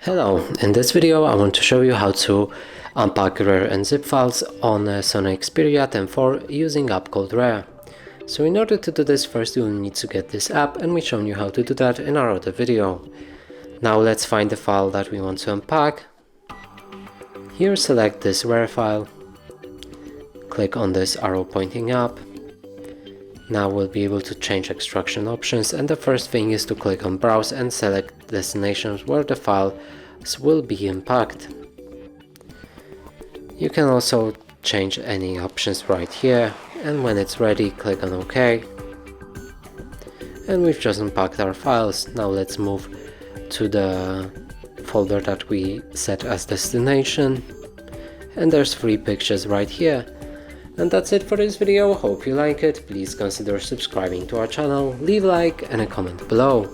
Hello, in this video I want to show you how to unpack RAR and zip files on a Sony Xperia 10.4 using app called Rar. So in order to do this, first you will need to get this app, and we've shown you how to do that in our other video. Now let's find the file that we want to unpack. Here select this RAR file, click on this arrow pointing up. Now we'll be able to change extraction options, and the first thing is to click on browse and select destinations where the files will be unpacked. You can also change any options right here, and when it's ready click on OK. And we've just unpacked our files. Now let's move to the folder that we set as destination, and there's 3 pictures right here. And that's it for this video. Hope you like it. Please consider subscribing to our channel, leave a like and a comment below.